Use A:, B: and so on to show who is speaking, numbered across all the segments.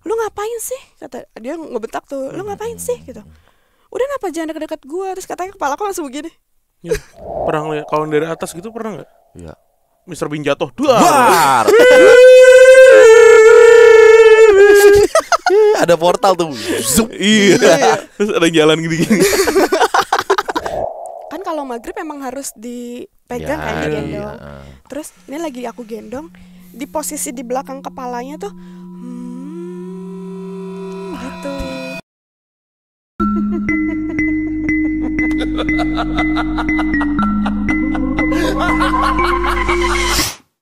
A: lu ngapain sih, kata dia ngebentak tuh, lu ngapain sih gitu. Udah kenapa jangan deket-deket gue. Terus katanya kepala aku langsung begini.
B: Ya, pernah ngeliat kalau dari atas gitu pernah nggak?
C: Iya.
B: Mr. Bean jatuh, duar.
C: Ada portal tuh. Zup.
B: Iya. Terus ada jalan gini-gini.
A: Kan kalau maghrib memang harus dipegang kan, digendong. Terus ini lagi aku gendong, di posisi di belakang kepalanya tuh gitu.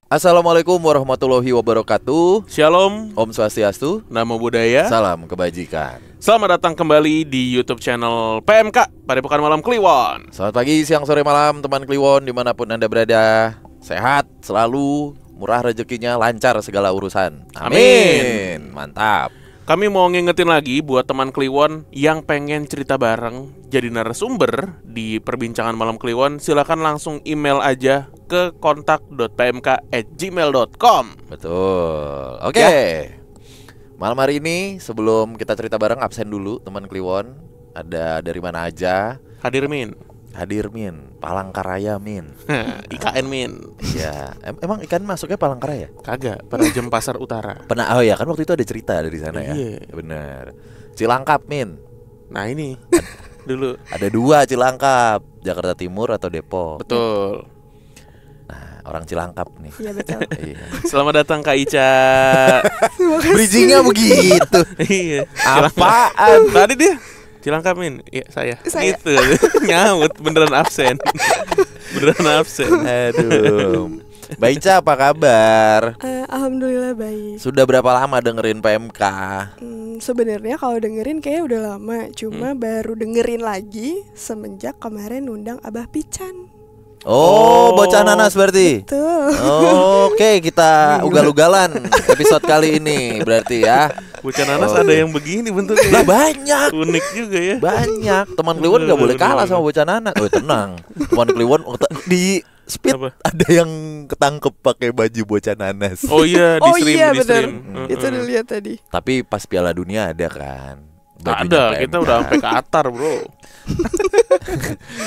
C: Assalamualaikum warahmatullahi wabarakatuh.
B: Shalom,
C: Om Swastiastu.
B: Namo Buddhaya.
C: Salam kebajikan.
B: Selamat datang kembali di YouTube channel PMK Padepokan Malam Kliwon.
C: Selamat pagi, siang, sore, malam teman Kliwon dimanapun Anda berada. Sehat selalu, murah rezekinya, lancar segala urusan. Amin. Mantap.
B: Kami mau ngingetin lagi buat teman Kliwon yang pengen cerita bareng jadi narasumber di perbincangan Malam Kliwon, silakan langsung email aja ke kontak.pmk@gmail.com.
C: Betul. Oke. Malam hari ini sebelum kita cerita bareng, absen dulu teman Kliwon. Ada dari mana aja?
B: Hadir Min.
C: Hadir Min, Palangkaraya Min.
B: IKN Min.
C: Ya, emang ikan masuknya Palangkaraya?
B: Kagak, Penajem Pasar Utara.
C: Oh ya, kan waktu itu ada cerita dari sana ya.
B: Iya.
C: Benar. Cilangkap Min.
B: Nah ini dulu.
C: Ada 2 Cilangkap, Jakarta Timur atau Depok.
B: Betul.
C: Nah, orang Cilangkap nih.
A: Iya betul.
C: Iya.
B: Selamat datang Kak Ica.
C: Bridgingnya begitu.
B: Iya.
C: Apaan?
B: Tadi dia Cilangkap Min. Iya saya. Gitu. Nyaut beneran absen. Beneran absen.
C: Aduh. Mbak Ica apa kabar?
A: Alhamdulillah baik.
C: Sudah berapa lama dengerin PMK?
A: Sebenarnya kalau dengerin kayak udah lama, cuma baru dengerin lagi semenjak kemarin undang Abah Pican.
C: Oh, bocah nanas berarti.
A: Tuh.
C: Oke, kita ugal-ugalan episode kali ini berarti ya.
B: Bocah nanas ada yang begini bentuknya.
C: Lah banyak.
B: Unik juga ya.
C: Banyak. Teman Kliwon gak boleh kalah sama bocah nanas. Oh, tenang. Teman Kliwon di Speed
B: apa?
C: Ada yang ketangkep pakai baju bocah nanas.
B: Oh iya, di stream,
A: iya
B: di
A: benar.
B: stream.
A: Itu dilihat tadi.
C: Tapi pas Piala Dunia ada kan? Bajunya
B: Ada,
C: PMK.
B: kita udah sampai ke Qatar, Bro.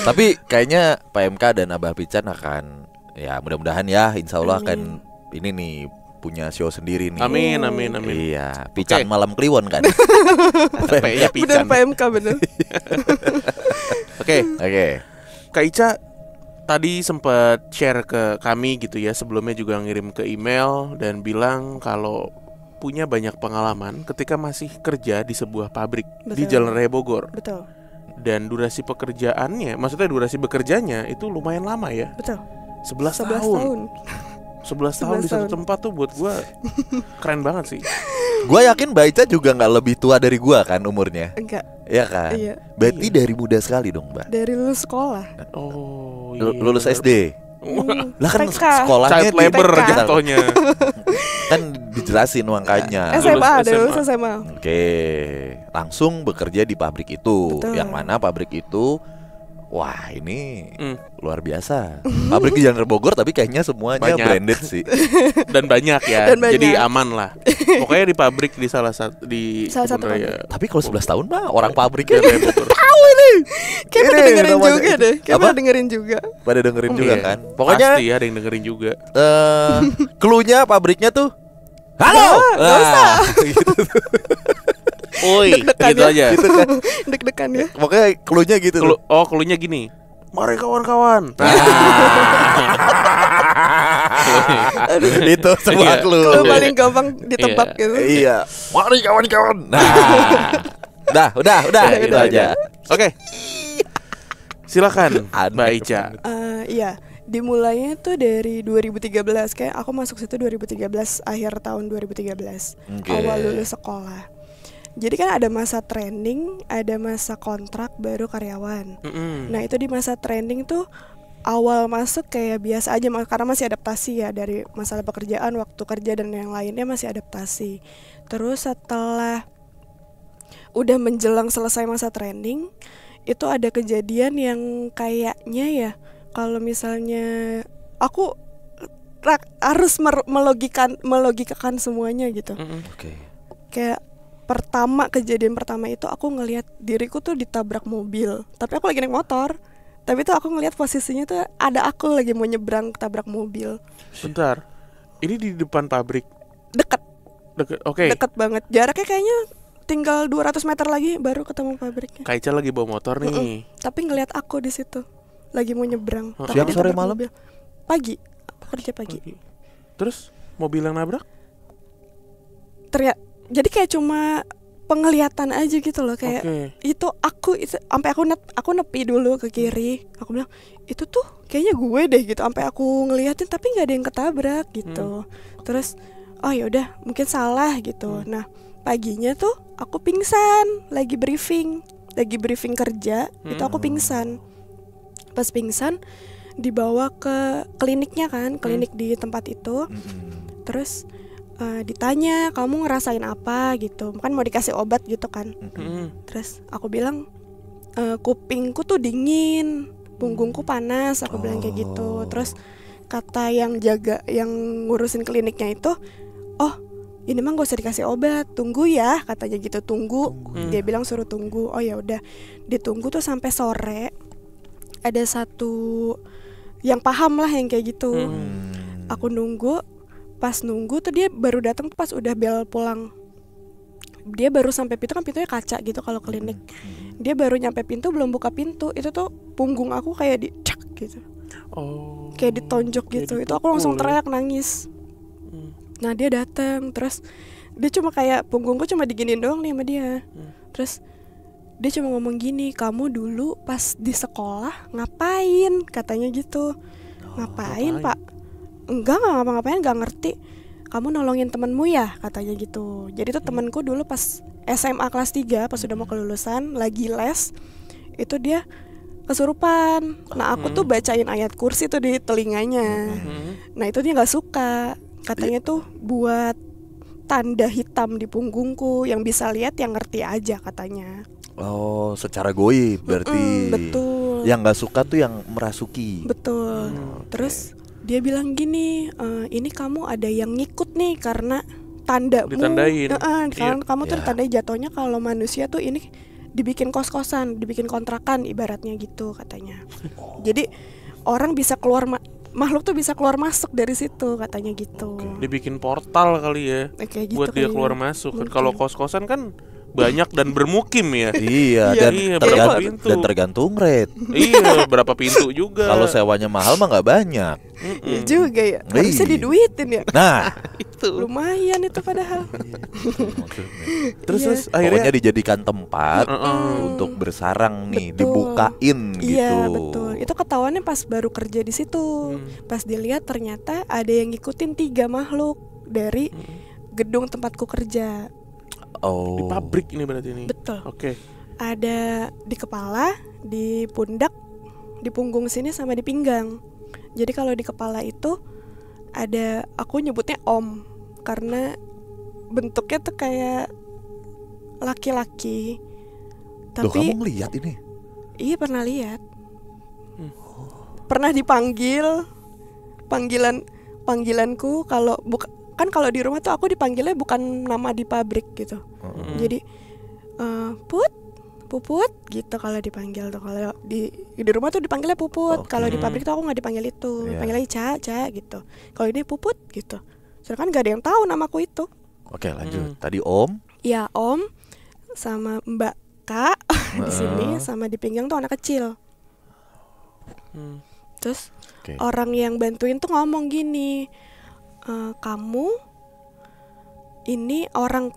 C: Tapi kayaknya PMK dan Abah Pican akan, ya mudah-mudahan ya, insya Allah akan ini nih punya show sendiri nih.
B: Amin, amin, amin.
C: Iya, Pican Malam Kliwon kan.
B: P-nya
A: Bener
B: Pican.
A: PMK bener.
B: Oke,
C: Oke.
B: Kak Ica tadi sempat share ke kami gitu ya, sebelumnya juga ngirim ke email dan bilang kalau punya banyak pengalaman ketika masih kerja di sebuah pabrik di Jalan Raya Bogor.
A: Betul.
B: Dan durasi pekerjaannya, maksudnya durasi bekerjanya itu lumayan lama ya.
A: Betul.
B: 11 tahun. 11 tahun di satu tempat tuh buat gue keren banget sih.
C: Gue yakin Mbak Ica juga gak lebih tua dari gue kan umurnya.
A: Enggak.
C: Iya kan?
A: Iya.
C: Berarti dari muda sekali dong Mbak.
A: Dari lulus sekolah.
B: Oh iya,
C: Lulus
B: bener.
C: SD. Lah kan
A: TK.
C: sekolahnya
B: Child labor
A: TK.
B: jatuhnya.
C: kan dijelasin angkanya.
A: SMA,
B: Lulus
A: dari lulus SMA.
C: Oke, langsung bekerja di pabrik itu.
A: Betul.
C: Yang mana pabrik itu, wah ini luar biasa. Pabrik di Jalan Bogor tapi kayaknya semuanya
B: Banyak.
C: branded sih.
B: Dan banyak ya.
A: Dan banyak.
B: Jadi aman lah. Pokoknya di pabrik di salah satu
A: Salah satu
B: Kebun Raya.
C: Tapi kalau 11 tahun mah orang pabriknya
B: Jalan Raya Bogor.
A: Kayak pada
C: Ini
A: dengerin
C: namanya-
A: juga deh. Kayak
C: Apa?
A: pada dengerin juga.
C: pada dengerin juga
B: Iya.
C: kan. Pokoknya
B: Pasti ada yang dengerin juga.
C: clue-nya pabriknya tuh halo.
A: Nggak usah.
C: Gitu.
B: Oi,
A: Deg-degan
B: gitu
A: ya.
B: aja.
C: Gitu kan.
A: Deg-degan ya.
C: Pokoknya clue-nya gitu.
B: Cluenya gini. Mari kawan-kawan.
C: Itu semua
B: Iya.
C: clue.
A: Kalau paling gampang ditebak
B: Iya.
A: gitu.
C: Iya. Mari kawan-kawan. Nah. udah itu
A: udah.
C: aja.
B: Oke. Silakan
C: Aneh
B: Mbak Ica.
A: Iya. Dimulainya tuh dari 2013. Kayak aku masuk situ 2013, akhir tahun 2013.
C: Oke.
A: Awal lulus sekolah. Jadi kan ada masa training, ada masa kontrak, baru karyawan. Nah itu di masa training tuh awal masuk kayak biasa aja, karena masih adaptasi ya dari masalah pekerjaan, waktu kerja dan yang lainnya masih adaptasi. Terus setelah udah menjelang selesai masa training, itu ada kejadian yang kayaknya ya, kalau misalnya aku harus melogikakan semuanya gitu.
C: Oke.
A: Kayak kejadian pertama itu aku ngelihat diriku tuh ditabrak mobil, tapi aku lagi naik motor. Tapi tuh aku ngelihat posisinya tuh ada aku lagi mau nyebrang tabrak mobil.
B: Bentar, ini di depan pabrik?
A: Deket,
B: Oke.
A: deket banget. Jaraknya kayaknya tinggal 200 meter lagi baru ketemu pabriknya.
B: Kak Ica lagi bawa motor nih.
A: Tapi ngelihat aku di situ lagi mau nyebrang. Tapi
C: Siang, sore,
A: ditabrak
C: malam?
A: mobil. Pagi, aku kerja pagi.
B: Terus mobil yang nabrak?
A: Jadi kayak cuma penglihatan aja gitu loh, kayak
B: Oke.
A: itu sampai aku nepi dulu ke kiri. Aku bilang itu tuh kayaknya gue deh gitu, sampai aku ngeliatin tapi nggak ada yang ketabrak gitu. Terus oh ya udah mungkin salah gitu. Nah paginya tuh aku pingsan lagi briefing kerja. Itu aku pingsan. Pas pingsan dibawa ke kliniknya kan, klinik di tempat itu. Terus ditanya kamu ngerasain apa gitu, kan mau dikasih obat gitu kan. Terus aku bilang kupingku tuh dingin, punggungku panas, aku bilang kayak gitu. Terus kata yang ngurusin kliniknya itu, oh ini mah gak usah dikasih obat, tunggu ya katanya gitu, tunggu. Dia bilang suruh tunggu. Oh ya udah, ditunggu tuh sampai sore. Ada satu yang paham lah yang kayak gitu. Aku nunggu. Pas nunggu tuh dia baru datang pas udah bel pulang. Dia baru sampai pintu, kan pintunya kaca gitu kalau klinik. Dia baru nyampe pintu, belum buka pintu, itu tuh punggung aku kayak dicak gitu.
B: Oh.
A: Kayak ditonjok gitu. Itu aku langsung teriak nangis. Nah dia datang, terus dia cuma kayak punggungku cuma diginiin doang nih sama dia. Terus dia cuma ngomong gini, kamu dulu pas di sekolah ngapain? Katanya gitu. Ngapain Pak? Enggak ngapa-ngapain, enggak ngerti. Kamu nolongin temenmu ya, katanya gitu. Jadi tuh temenku dulu pas SMA kelas 3, pas udah mau kelulusan, lagi les, itu dia kesurupan. Nah aku tuh bacain ayat kursi tuh di telinganya. Nah itu dia gak suka. Katanya tuh buat tanda hitam di punggungku, yang bisa lihat yang ngerti aja katanya.
C: Oh, secara goib berarti.
A: Betul.
C: Yang gak suka tuh yang merasuki.
A: Betul. Terus dia bilang gini, ini kamu ada yang ngikut nih karena tandamu.
B: Ditandain.
A: Karena kamu tuh ditandai, jatuhnya kalau manusia tuh ini dibikin kos-kosan, dibikin kontrakan ibaratnya gitu katanya. Jadi orang bisa keluar, makhluk tuh bisa keluar masuk dari situ katanya gitu.
B: Dibikin portal kali ya,
A: Kayak gitu
B: buat dia
A: kayaknya.
B: keluar masuk.
A: Mungkin.
B: Kalau kos-kosan kan banyak dan bermukim ya.
C: Iya,
A: Iya,
C: dan
B: iya,
C: tergantung,
B: berapa pintu?
C: dan tergantung rate.
B: Iya, berapa pintu juga.
C: Kalau sewanya mahal mah nggak banyak.
A: Ya juga ya, harusnya
C: Iya.
A: diduitin ya.
C: Nah,
B: itu.
A: Lumayan itu padahal.
B: Terus
A: Iya.
B: akhirnya
C: pokoknya dijadikan tempat untuk bersarang nih,
A: Betul.
C: dibukain gitu.
A: Iya betul. Itu ketahuannya pas baru kerja di situ. Pas dilihat ternyata ada yang ngikutin 3 makhluk dari gedung tempatku kerja.
C: Oh.
B: di pabrik ini berarti ini.
A: Betul.
B: Oke.
A: Ada di kepala, di pundak, di punggung sini sama di pinggang. Jadi kalau di kepala itu ada, aku nyebutnya om karena bentuknya tuh kayak laki-laki.
C: Loh,
A: Tapi
C: kamu ngeliat ini?
A: iya pernah lihat. Pernah dipanggil. Panggilanku kalau kan kalau di rumah tuh aku dipanggilnya bukan nama di pabrik gitu. Jadi Puput gitu kalau dipanggil tuh. Kalau di rumah tuh dipanggilnya Puput. Kalau di pabrik tuh aku nggak dipanggil itu. Dipanggilnya Ca gitu. Kalau ini Puput gitu. Sedangkan nggak ada yang tahu namaku itu.
C: Oke, lanjut. Tadi Om.
A: Ya Om sama Mbak Kak di sini, sama di pinggang tuh anak kecil. Terus orang yang bantuin tuh ngomong gini, kamu ini orang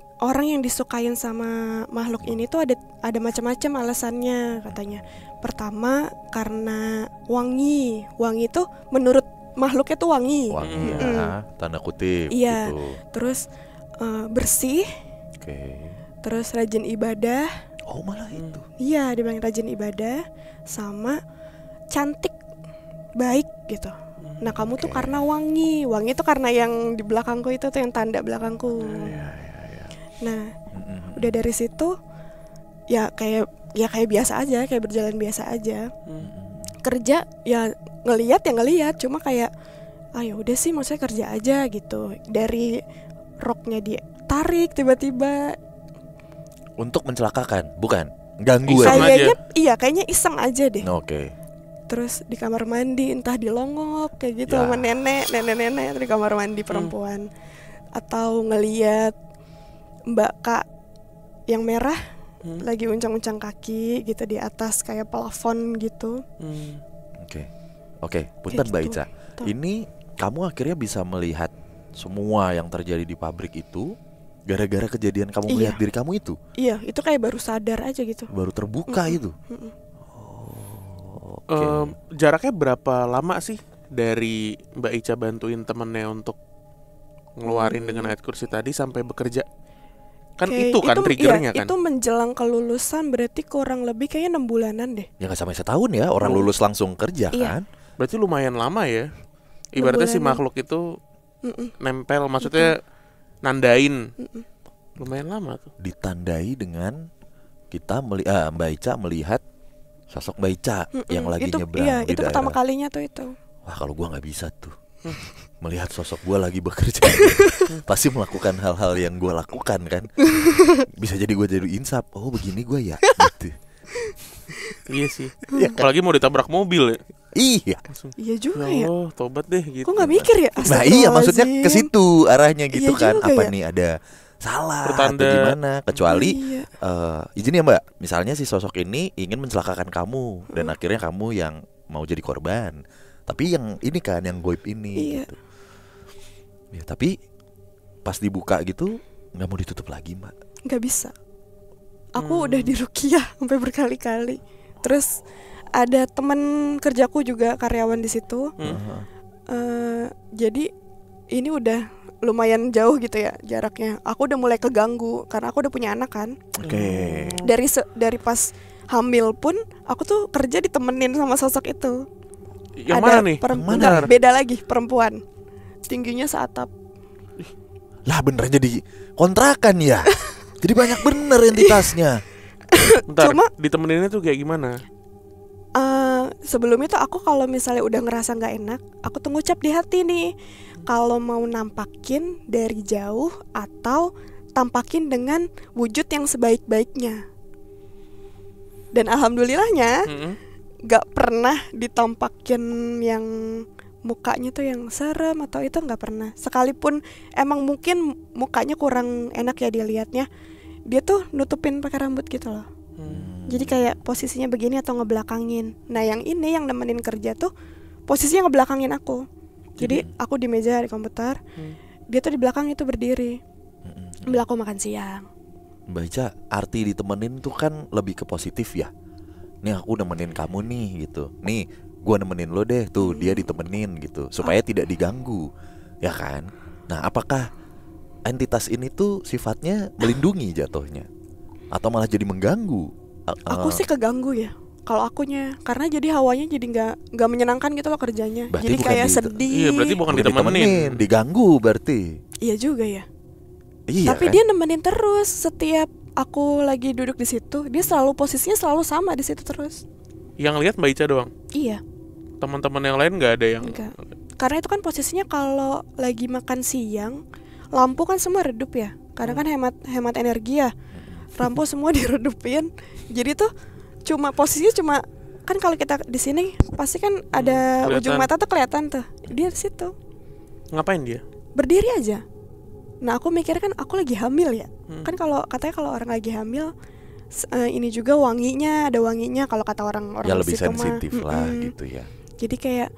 A: yang disukain sama makhluk ini tuh ada macam-macam alasannya katanya. Pertama karena wangi tuh menurut makhluknya tuh wangi.
C: Wangi ya, tanda kutip.
A: Iya.
C: Gitu.
A: Terus bersih.
C: Oke.
A: Terus rajin ibadah.
C: Oh, malah itu.
A: Iya, dibilang rajin ibadah sama cantik, baik gitu. Nah kamu tuh karena wangi tuh karena yang di belakangku itu tuh yang tanda belakangku. Nah udah dari situ ya kayak biasa aja, kayak berjalan biasa aja. Kerja ya ngelihat, cuma kayak ya udah sih, maksudnya kerja aja gitu. Dari roknya ditarik tiba-tiba,
C: Untuk mencelakakan, bukan? Ganggu
B: Iseng
C: aja.
A: Kayaknya
B: aja.
A: iya, kayaknya iseng aja deh.
C: Oke.
A: Terus di kamar mandi entah dilongok kayak gitu
C: Ya.
A: sama nenek di kamar mandi perempuan. Atau ngeliat Mbak Kak yang merah lagi uncang-uncang kaki gitu di atas kayak plafon gitu.
C: Oke, punten Mbak
A: gitu.
C: Ica. Ini kamu akhirnya bisa melihat semua yang terjadi di pabrik itu gara-gara kejadian kamu melihat diri kamu itu.
A: Iya, itu kayak baru sadar aja gitu.
C: Baru terbuka itu.
B: Jaraknya berapa lama sih dari Mbak Ica bantuin temennya untuk ngeluarin dengan ayat kursi tadi sampai bekerja? Kan
A: Kayak
B: itu kan triggernya kan.
A: Itu menjelang kelulusan berarti kurang lebih kayaknya 6 bulanan deh.
C: Ya nggak sampai setahun ya, orang lulus langsung kerja
A: Iya.
C: kan.
B: Berarti lumayan lama ya. Ibaratnya si
A: bulanan.
B: makhluk itu nempel, maksudnya nandain. Lumayan lama tuh.
C: Ditandai dengan kita Mbak Ica melihat sosok Mbak Ica yang lagi
A: itu,
C: nyebrang
A: iya,
C: di
A: itu
C: daerah.
A: pertama kalinya tuh itu.
C: Wah, kalau gua nggak bisa tuh. Melihat sosok gua lagi bekerja. Pasti melakukan hal-hal yang gua lakukan kan. Bisa jadi gua jadi insaf. Oh, begini gua ya gitu.
B: Iya sih. Apalagi mau ditabrak mobil ya.
C: Iya.
A: Iya juga
B: Ya
A: ya.
B: Allah, tobat deh gitu.
A: Kok nggak mikir ya?
C: Nah, iya maksudnya ke situ arahnya gitu
A: Iya
C: kan.
A: juga
C: Apa
A: ya.
C: nih ada salah
B: Pertanda.
C: atau gimana? Kecuali
A: Iya.
C: izin ya Mbak, misalnya si sosok ini ingin mencelakakan kamu dan akhirnya kamu yang mau jadi korban. Tapi yang ini kan yang goib ini
A: Iya.
C: gitu. Ya, tapi pas dibuka gitu nggak mau ditutup lagi Mbak.
A: Nggak bisa. Aku udah diruqyah sampai berkali-kali. Terus ada teman kerjaku juga karyawan di situ. Jadi ini udah lumayan jauh gitu ya jaraknya. Aku udah mulai keganggu karena aku udah punya anak kan.
C: Oke.
A: Dari pas hamil pun aku tuh kerja ditemenin sama sosok itu.
B: Yang mana nih?
A: Perempuan,
C: Yang mana?
A: beda lagi perempuan. Tingginya seatap.
C: Lah beneran jadi kontrakan ya. Jadi banyak bener entitasnya.
B: Bentar,
A: Cuma-
B: ditemeninnya tuh kayak gimana?
A: Sebelum itu aku kalau misalnya udah ngerasa nggak enak, aku tuh ngucap di hati nih, kalau mau nampakin dari jauh atau tampakin dengan wujud yang sebaik-baiknya. Dan alhamdulillahnya nggak pernah ditampakin yang mukanya tuh yang serem atau itu nggak pernah. Sekalipun emang mungkin mukanya kurang enak ya dilihatnya, dia tuh nutupin pakai rambut gitu loh. Jadi kayak posisinya begini atau ngebelakangin. Nah yang ini yang nemenin kerja tuh posisinya ngebelakangin aku. Jadi aku di meja di komputer, dia tuh di belakang itu berdiri. Ambil aku makan siang.
C: Mbak Ica, arti ditemenin tuh kan lebih ke positif ya. Nih aku nemenin kamu nih gitu. Nih gua nemenin lo deh tuh, dia ditemenin gitu supaya tidak diganggu. Ya kan? Nah, apakah entitas ini tuh sifatnya melindungi jatuhnya atau malah jadi mengganggu?
A: Aku sih keganggu ya. Kalau akunya, karena jadi hawanya jadi nggak menyenangkan gitu loh kerjanya.
C: Berarti
A: Jadi
C: bukan
A: kayak
C: di-
A: sedih.
B: Iya, berarti bukan ditemenin.
C: diganggu berarti.
A: Iya juga ya.
C: Iya.
A: Tapi
C: kan?
A: dia nemenin terus setiap aku lagi duduk di situ. Dia selalu posisinya selalu sama di situ terus.
B: Yang lihat Mbak Ica doang.
A: Iya.
B: Teman-teman yang lain nggak ada yang.
A: Enggak. Karena itu kan posisinya kalau lagi makan siang, lampu kan semua redup ya. Karena kan hemat energi ya. Lampu semua diredupin. Jadi tuh posisinya cuma kan kalau kita di sini pasti kan ada
B: kelihatan.
A: ujung mata tuh kelihatan tuh. Dia di situ
B: Ngapain dia?
A: berdiri aja. Nah aku mikir kan aku lagi hamil ya. Kan kalau katanya kalau orang lagi hamil ini juga wanginya, ada wanginya kalau kata orang-orang
C: Ya lebih
A: situ mah.
C: sensitif lah gitu ya.
A: Jadi kayak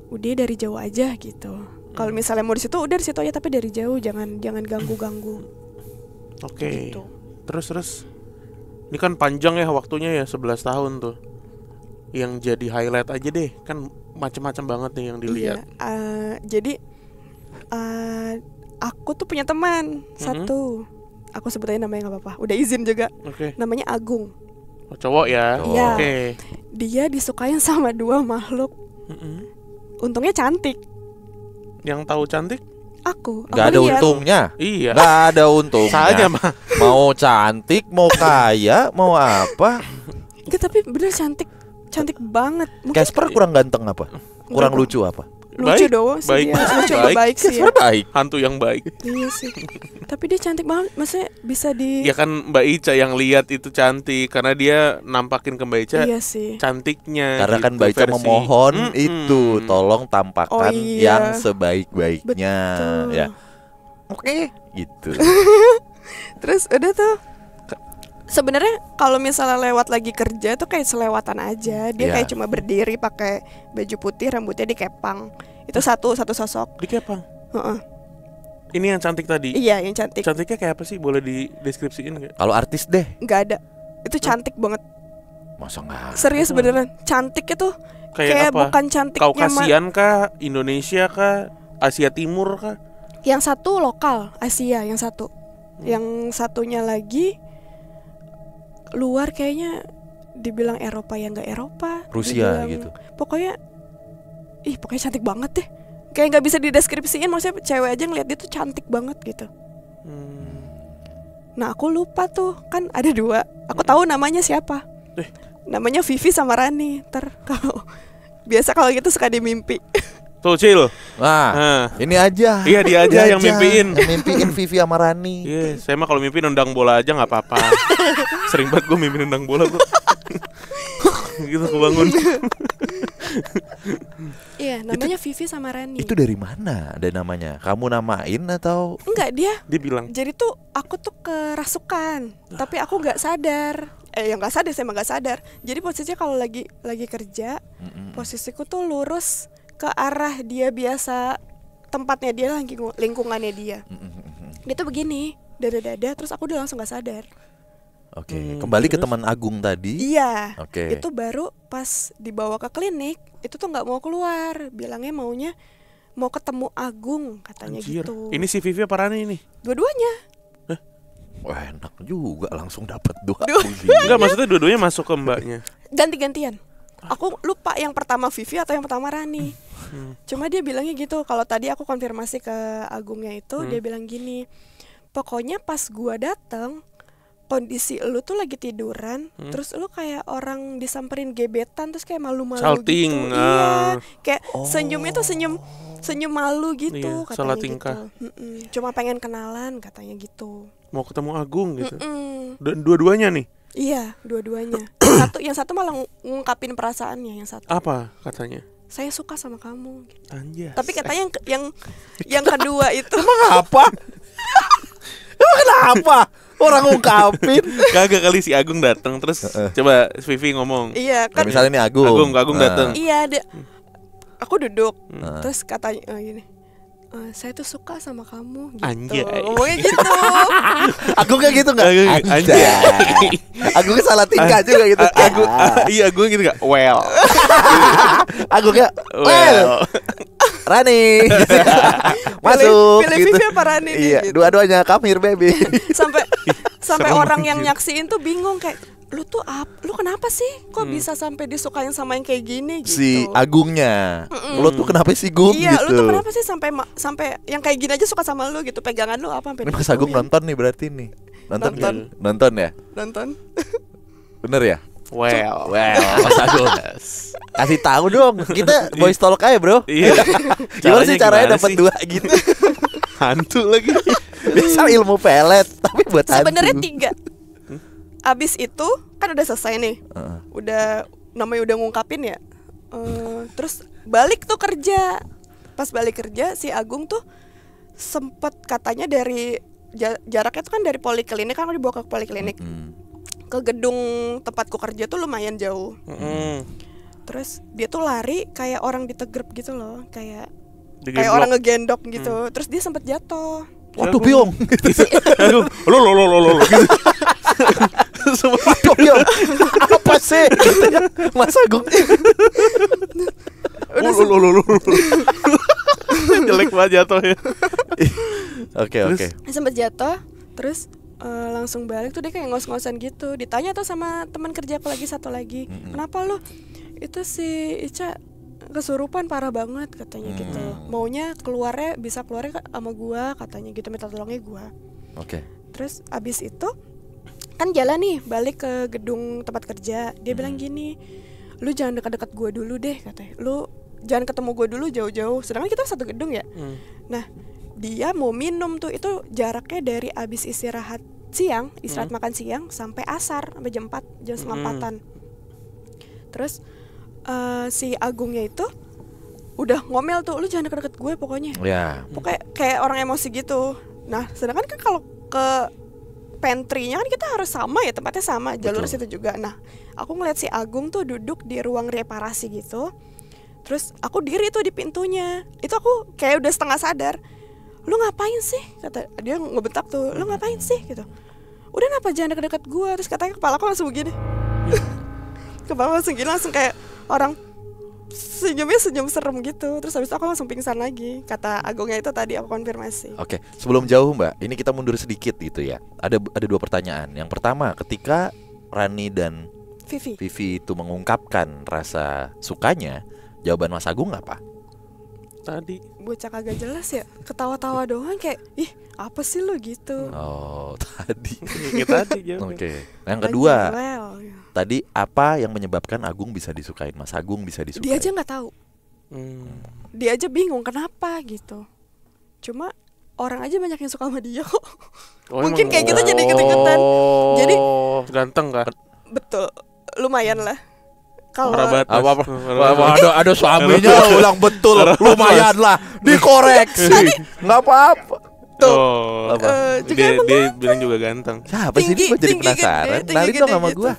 A: udah dari jauh aja gitu. Kalau misalnya mau di situ udah di situ aja tapi dari jauh jangan ganggu-ganggu.
B: Oke.
A: Gitu.
B: Terus ini kan panjang ya waktunya ya 11 tahun tuh. Yang jadi highlight aja deh, kan macam-macam banget nih yang dilihat.
A: Iya, jadi aku tuh punya teman satu. Aku sebutin namanya nggak apa-apa. Udah izin juga.
B: Oke.
A: Namanya Agung.
B: Oh, cowok ya.
C: Cowok.
A: Iya.
B: Oke.
A: Dia disukain sama 2 makhluk. Untungnya cantik.
B: Yang tahu cantik?
A: Aku
C: Gak ada
A: lihat.
C: untungnya.
B: Iya.
C: Gak ada untungnya.
B: Saja mah.
C: Mau cantik, mau kaya, mau apa?
A: Enggak, tapi bener cantik banget. Mungkin
C: Casper kurang ganteng apa? Kurang
A: Enggak.
C: lucu apa?
A: lucu doang sih
B: baik,
A: dia. Lucu sama baik sih ya.
C: Baik.
B: Hantu yang baik.
A: Iya sih. Tapi dia cantik banget. Maksudnya bisa di.
B: Ya kan Mbak Ica yang lihat itu cantik karena dia nampakin ke Mbak Ica
A: Iya sih.
B: cantiknya.
C: Karena kan
B: gitu,
C: Mbak Ica
B: versi.
C: memohon itu, tolong tampakkan
A: Oh, iya.
C: yang sebaik-baiknya.
A: Betul.
C: Ya. Oke, gitu.
A: Terus udah tuh. Sebenarnya kalau misalnya lewat lagi kerja tuh kayak selewatan aja. Dia
C: Iya.
A: kayak cuma berdiri pakai baju putih, rambutnya dikepang. Itu satu sosok.
B: Dikepang.
A: Heeh.
B: Ini yang cantik tadi.
A: Iya, yang cantik.
B: Cantiknya kayak apa sih? Boleh dideskripsiin nggak?
C: Kalau artis deh,
A: Nggak ada. Itu cantik banget.
C: masa nggak?
A: Serius beneran. Cantiknya tuh kayak
B: Apa?
A: bukan cantiknya
B: Kaukasian kah? Indonesia kah? Asia Timur kah?
A: yang satu lokal Asia, yang satu. Yang satunya lagi luar kayaknya dibilang Eropa ya nggak Eropa.
C: Rusia
A: dibilang-
C: gitu.
A: Pokoknya cantik banget deh. Kayak nggak bisa dideskripsiin, maksudnya cewek aja ngeliat dia tuh cantik banget gitu. Nah aku lupa tuh, kan ada dua. Aku tahu namanya siapa. Namanya Vivi sama Rani. Ntar kalau biasa kalau gitu suka dimimpi.
B: Tuh Cil.
C: Nah, ini aja.
B: Iya, dia aja yang mimpiin.
C: Yang mimpiin Vivi sama Rani.
B: Iya, saya mah kalau mimpi nendang bola aja nggak apa-apa. Sering banget gue mimpi nendang bola bro. Gitu aku bangun.
A: Iya, namanya Vivi sama Rani.
C: Itu dari mana ada namanya? Kamu namain atau?
A: Enggak, dia.
B: Dia bilang.
A: Jadi tuh aku tuh kerasukan, tapi aku nggak sadar. Yang nggak sadar, saya emang nggak sadar. Jadi posisinya kalau lagi kerja, posisiku tuh lurus ke arah dia biasa, tempatnya dia, lingkungannya dia. Dia tuh begini, dada-dada, terus aku udah langsung nggak sadar.
C: Oke, kembali ke teman Agung tadi.
A: Iya.
C: Oke.
A: Itu baru pas dibawa ke klinik, itu tuh nggak mau keluar, bilangnya maunya mau ketemu Agung katanya.
B: Anjir.
A: Gitu.
B: Ini si Vivi apa Rani nih?
A: Dua-duanya.
C: Wah, enak juga langsung dapat dua.
B: Enggak, maksudnya dua-duanya masuk ke mbaknya.
A: Ganti-gantian. Aku lupa yang pertama Vivi atau yang pertama Rani. Cuma dia bilangnya gitu. Kalau tadi aku konfirmasi ke Agungnya itu, dia bilang gini, pokoknya pas gua dateng, kondisi lu tuh lagi tiduran, terus lu kayak orang disamperin gebetan, terus kayak malu-malu
B: Salting,
A: gitu. Iya, kayak senyumnya tuh senyum malu gitu,
B: Iya,
A: katanya
B: salah
A: gitu.
B: tingkah.
A: Cuma pengen kenalan katanya gitu.
B: Mau ketemu Agung gitu.
A: Mm-mm.
B: Dua-duanya nih.
A: Iya, dua-duanya. Yang satu malah ngungkapin perasaannya, yang satu.
B: Apa katanya?
A: Saya suka sama kamu. Gitu.
B: Anjas.
A: Tapi katanya yang kedua itu
C: Apa? Emang kenapa? Orang ngungkapin.
B: Kagak kali si Agung datang terus coba Vivi ngomong.
A: iya
C: Nah,
A: kan.
C: misalnya nih Agung.
B: Agung datang.
A: Iya, aku duduk. Terus katanya gini. Saya tuh suka sama kamu gitu.
B: Anjay.
A: Ngomongnya gitu.
C: Agung kayak gitu nggak?
B: Anjay.
C: Agung salah tingkah juga gitu.
B: Agung, iya Agung gitu gak? Well.
C: Agung ya.
B: Well.
C: Rani. Masuk.
A: Pilih
C: gitu.
A: Vivi apa Rani nih,
C: Iya,
A: gitu.
C: dua-duanya come here baby.
A: Sampai
B: Serem
A: orang yang
B: anjir.
A: nyaksiin tuh bingung kayak lu kenapa sih kok bisa sampai disukain sama yang kayak gini gitu.
C: Si Agungnya. Lu tuh kenapa sih Gung
A: Iya,
C: gitu?
A: lu tuh kenapa sih sampai yang kayak gini aja suka sama lu gitu, pegangan lu apa sampai
C: Ini Mas Agung
A: digituin.
C: nonton nih berarti nih. Nonton
A: Nonton.
C: nggak? Nonton ya?
A: Nonton.
C: Bener ya?
B: Well.
C: Mas Agung. Kasih tahu dong. Kita voice talk aja, Bro.
B: Iya.
C: Gimana sih caranya
B: gimana
C: dapat
B: sih?
C: dua gitu?
B: Hantu lagi.
C: Biasa ilmu pelet, tapi buat hantu.
A: Sebenarnya 3. Abis itu kan udah selesai nih. Udah namanya udah ngungkapin ya. Terus balik tuh kerja. Pas balik kerja si Agung tuh sempet katanya dari jaraknya tuh kan dari poliklinik, kan dibawa ke poliklinik. Ke gedung tempatku kerja tuh lumayan jauh. Terus dia tuh lari kayak orang ditegrep gitu loh, kayak orang ngegendok gitu. Terus dia sempet jatuh.
C: Waduh, Biong.
B: Aduh, lo gitu.
C: Waduh, Biong. Apa sih? Mas Agung.
B: Lo. Jelek banget jatuhnya.
C: Oke.
A: Dia sempet jatuh, terus langsung balik tuh dia kayak ngos-ngosan gitu. Ditanya tuh sama teman kerja aku lagi satu lagi, kenapa lu? Itu si Ica kesurupan parah banget katanya gitu. Maunya bisa keluarnya sama gua katanya gitu, minta tolongnya gua.
C: Oke.
A: Terus abis itu kan jalan nih balik ke gedung tempat kerja. Dia bilang gini, lu jangan dekat-dekat gua dulu deh katanya. Lu jangan ketemu gue dulu jauh-jauh, sedangkan kita satu gedung ya. Nah dia mau minum tuh, itu jaraknya dari abis istirahat siang, istirahat makan siang sampai asar, sampai jam 4, jam setengah 4-an. Terus si Agungnya itu udah ngomel tuh, lu jangan deket-deket gue pokoknya. Pokoknya kayak orang emosi gitu. Nah sedangkan kan kalau ke pantry-nya kan kita harus sama ya, tempatnya sama, jalur situ juga. Nah aku ngeliat si Agung tuh duduk di ruang reparasi gitu. Terus aku diri tuh di pintunya. Itu aku kayak udah setengah sadar. Lu ngapain sih? Kata dia, ngebentak tuh, lu ngapain sih gitu. Udah kenapa jangan deket-deket gue. Terus katanya kepala aku langsung begini. Kepala langsung gini, langsung kayak orang senyumnya senyum serem gitu. Terus habis itu aku langsung pingsan lagi. Kata Agungnya itu tadi aku konfirmasi.
C: Oke, sebelum jauh Mbak, ini kita mundur sedikit gitu ya. Ada 2 pertanyaan. Yang pertama, ketika Rani dan Vivi itu mengungkapkan rasa sukanya, jawaban Mas Agung apa?
B: Tadi
A: bocah kagak jelas ya, ketawa-tawa doang kayak, ih apa sih lo gitu.
C: Oh tadi. Oke. Yang kedua, tadi apa yang menyebabkan Agung bisa disukain, Mas Agung bisa disukain?
A: Dia aja nggak tahu. Dia aja bingung kenapa gitu. Cuma orang aja banyak yang suka sama dia kok. Mungkin kayak gitu jadi ikut-ikutan. Jadi
B: ganteng kan?
A: Betul, lumayan lah. Kalau
C: ada suaminya ulang betul, lumayan lah, dikoreksi, nggak apa-apa.
B: Tuh, dia bilang juga ganteng.
C: Siapa sih ini? Gue jadi penasaran. Kenalin dong sama gue.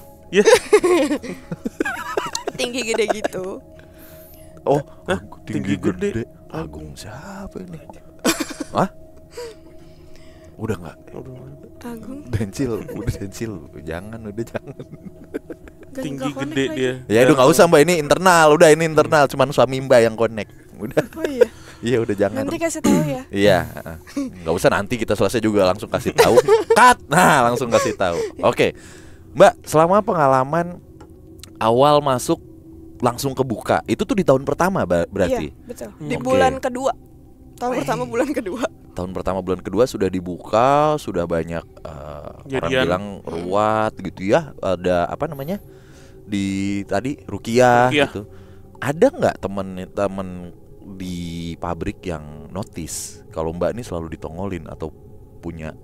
A: Tinggi gede gitu.
C: Oh, tinggi gede. Agung siapa ini? Hah? Udah nggak?
A: Agung.
C: Densil. Jangan.
B: Tinggi gede dia.
C: Ya udah nggak usah Mbak, ini internal. Cuman suami Mbak yang connect. Udah.
A: Oh iya.
C: Iya udah jangan.
A: Nanti kasih tahu ya.
C: Iya. Nggak usah, nanti kita selesai juga langsung kasih tahu. Cut. Nah langsung kasih tahu. Oke. Mbak, selama pengalaman awal masuk langsung kebuka, itu tuh di tahun pertama berarti?
A: Iya betul. Di bulan kedua. Tahun pertama bulan kedua.
C: Tahun pertama bulan kedua sudah dibuka, sudah banyak orang bilang ruwet gitu ya. Ada apa namanya? Di tadi Rukiah gitu. Ada nggak temen di pabrik yang notice kalau Mbak ini selalu ditongolin atau punya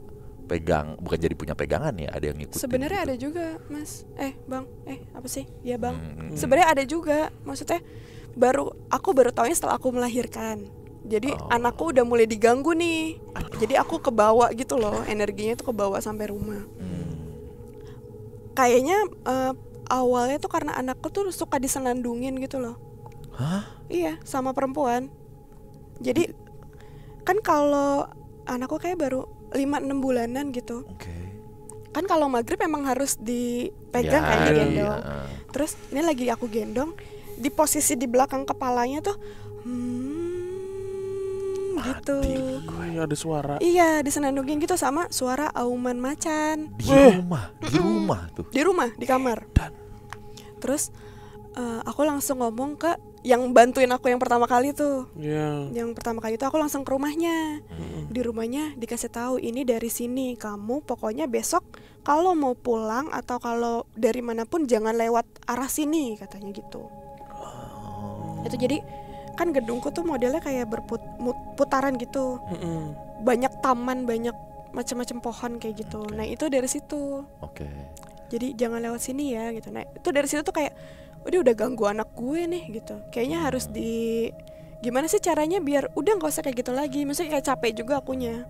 C: bukan jadi punya pegangan ya, ada yang ngikutin?
A: Sebenarnya
C: gitu?
A: ada juga Mas. Bang, apa sih? Ya Bang. Sebenarnya ada juga. Maksudnya aku baru taunya setelah aku melahirkan. Jadi anakku udah mulai diganggu nih. Jadi aku kebawa gitu loh, energinya tuh kebawa sampai rumah. Kayaknya awalnya tuh karena anakku tuh suka disenandungin gitu loh.
C: Hah?
A: Iya, sama perempuan. Jadi kan kalau anakku kayak baru 5-6 bulanan gitu. Kan kalau maghrib emang harus dipegang kayak digendong. Terus ini lagi aku gendong, di posisi di belakang kepalanya tuh gitu.
B: Ada suara.
A: Iya, disenandungin gitu sama suara auman macan.
C: Di rumah tuh.
A: Di rumah, di kamar. Terus aku langsung ngomong ke yang bantuin aku yang pertama kali tuh. Yang pertama kali itu aku langsung ke rumahnya. Di rumahnya dikasih tahu, ini dari sini, kamu pokoknya besok kalau mau pulang atau kalau dari manapun jangan lewat arah sini, katanya gitu. Itu jadi kan gedungku tuh modelnya kayak berputaran gitu. Banyak taman, banyak macam-macam pohon kayak gitu. Nah itu dari situ. Jadi jangan lewat sini ya gitu. Nah itu dari situ tuh kayak udah ganggu anak gue nih gitu. Kayaknya harus gimana sih caranya biar udah nggak usah kayak gitu lagi. Maksudnya kayak capek juga akunya.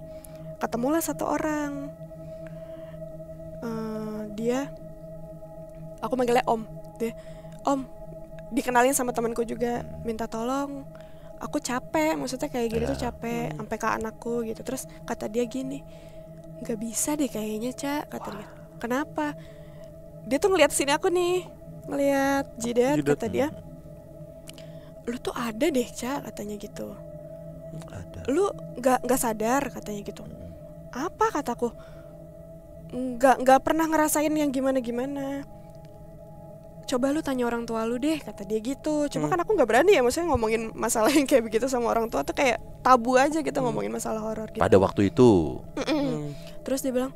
A: Ketemulah satu orang. Aku manggilnya Om. Om, dikenalin sama temanku juga, minta tolong. Aku capek, maksudnya kayak gini tuh capek sampai ke anakku gitu. Terus kata dia gini, nggak bisa deh kayaknya Ca, kata dia. Kenapa? Dia tuh ngeliat sini aku nih, ngeliat jidat. Kata dia, lu tuh ada deh Ca, katanya gitu. Lu nggak sadar, katanya gitu. Apa, kataku? Nggak pernah ngerasain yang gimana. Coba lu tanya orang tua lu deh, kata dia gitu. Cuma kan aku nggak berani ya, maksudnya ngomongin masalah yang kayak begitu sama orang tua tuh kayak tabu aja gitu, ngomongin masalah horor gitu.
C: Pada waktu itu.
A: Terus dia bilang,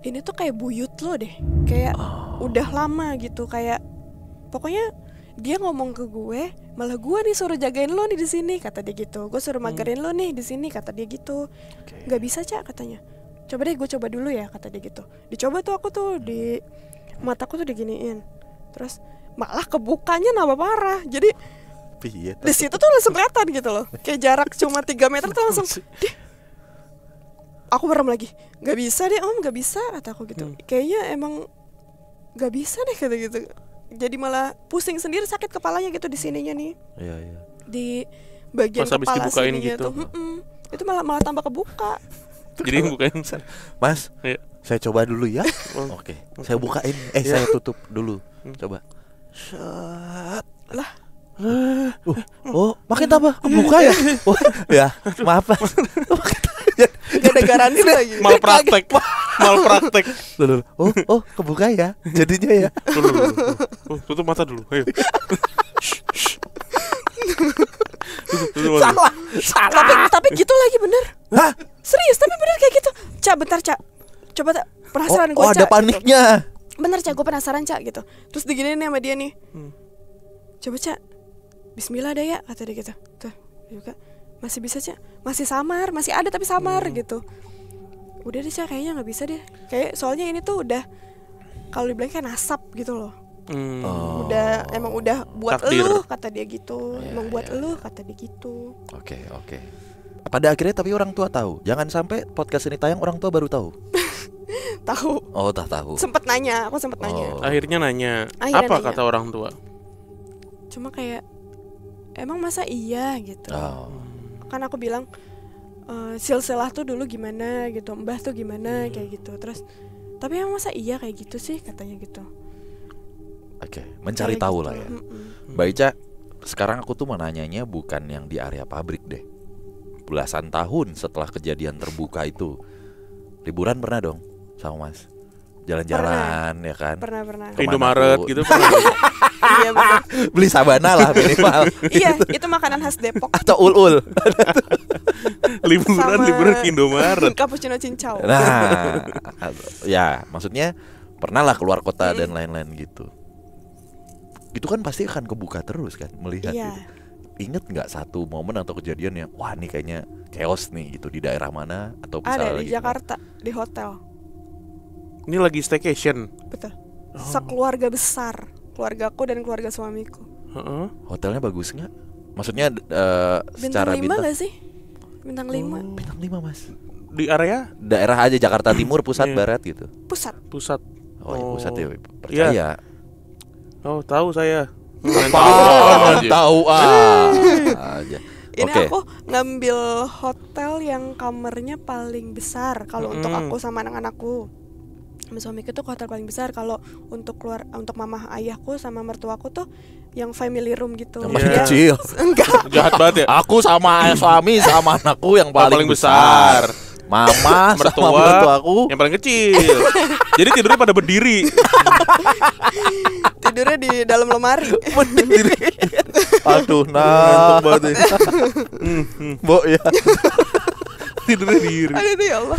A: ini tuh kayak buyut lo deh, kayak udah lama gitu, kayak pokoknya dia ngomong ke gue, malah gue nih suruh jagain lo nih di sini, kata dia gitu. Gue suruh magerin lo nih di sini, kata dia gitu. Nggak bisa Cak, katanya. Coba deh gue coba dulu ya, kata dia gitu. Dicoba tuh aku tuh di mataku tuh diginiin, terus malah kebukanya nambah parah. Jadi di situ tuh langsung kelihatan gitu loh, kayak jarak cuma 3 meter tuh langsung. Aku merem lagi, nggak bisa deh om, nggak bisa, kata aku gitu. Kayaknya emang nggak bisa deh, kata gitu. Jadi malah pusing sendiri, sakit kepalanya gitu di sininya nih.
C: Iya.
A: Di bagian
B: pas habis
A: kepala
B: dibukain
A: sininya
B: gitu.
A: tuh. Itu malah tambah kebuka.
B: Jadi bukain.
C: Mas,
B: Iya.
C: saya coba dulu ya. Oke. Saya bukain. Saya tutup dulu. Coba. Set.
A: Lah.
C: Oh, makin tambah kebuka ya? Oh, ya, maaf Mas.
A: Gak ada garansi lagi.
B: Mal praktek.
C: Loh. Oh, kebuka ya. Jadinya ya.
B: Tutup mata dulu. Ayo.
A: Tapi gitu lagi bener.
C: Hah?
A: Serius, tapi bener kayak gitu. Cak, bentar Cak. Coba tak penasaran gue
C: Oh,
A: Cak.
C: ada paniknya.
A: Gitu. Bener Cak, gue penasaran Cak gitu. Terus diginiin nih sama dia nih. Coba Cak, Bismillah ada ya, kata dia gitu. Tuh, juga masih bisa Cak. Masih samar, masih ada tapi samar gitu. Udah deh Cak, kayaknya nggak bisa deh. Kayak soalnya ini tuh udah, kalau dibilang kayak nasab gitu loh. Emang udah buat
B: Takdir.
A: elu, kata dia gitu.
C: Ya,
A: Emang buat
C: ya,
A: elu, kata dia gitu.
C: Oke. Pada akhirnya tapi orang tua tahu. Jangan sampai podcast ini tayang orang tua baru tahu.
A: Tahu.
C: Oh, tak tahu.
A: Sempet nanya, aku sempet nanya.
B: Akhirnya nanya.
A: Akhirnya
B: Apa
A: nanya.
B: kata orang tua?
A: Cuma kayak, emang masa iya gitu. Kan aku bilang, silsilah tuh dulu gimana gitu, mbah tuh gimana kayak gitu. Terus, tapi emang masa iya kayak gitu sih, katanya gitu.
C: Oke, mencari
A: Kayak
C: tahu
A: gitu.
C: lah ya. Mbak Ica, sekarang aku tuh mau nanyanya bukan yang di area pabrik deh. Belasan tahun setelah kejadian terbuka itu, liburan pernah dong sama Mas? Jalan-jalan ya kan?
A: Pernah.
B: Ke Indomaret
C: tuh?
B: gitu pernah.
A: Iya benar.
C: Beli sabana lah minimal.
A: Iya, itu makanan khas Depok.
C: Atau ul-ul.
B: liburan ke Indomaret.
A: Cappuccino cincau.
C: Nah, ya maksudnya pernah lah keluar kota dan lain-lain gitu. Itu kan pasti akan kebuka terus kan melihat
A: Iya.
C: gitu. Ingat nggak satu momen atau kejadian yang wah ini kayaknya chaos nih gitu di daerah mana atau
A: Ada
C: misalnya
A: di Jakarta, di hotel.
B: Ini lagi staycation.
A: Betul. Sekeluarga besar, keluargaku dan keluarga suamiku.
B: Heeh.
C: Hotelnya bagus nggak? Maksudnya
A: Bintang
C: secara
A: 5
C: bintang
A: gak sih? Bintang 5.
C: bintang 5 Mas.
B: Di area
C: Daerah aja Jakarta Timur, pusat,
B: Iya.
C: barat gitu.
A: Pusat.
C: Oh, ya pusat ya
B: Iya.
C: percaya.
B: Oh, tahu saya.
C: Tahu aja.
A: Ini
C: Oke.
A: aku ngambil hotel yang kamarnya paling besar kalau untuk aku sama anak-anakku. Sama suamiku tuh hotel paling besar. Kalau untuk untuk mama ayahku sama mertuaku tuh yang family room gitu.
C: Yang paling
B: Iya.
C: kecil.
A: Enggak.
B: Jahat banget ya.
C: Aku sama suami sama anakku yang paling besar. Mama sama mertuaku
B: yang paling kecil. Jadi tidurnya pada berdiri.
A: Tidurnya di dalam lemari.
C: berdiri. Aduh,
B: Ngantuk banget ya.
C: Bo ya.
B: Tidurnya diri.
A: Aduh ya Allah.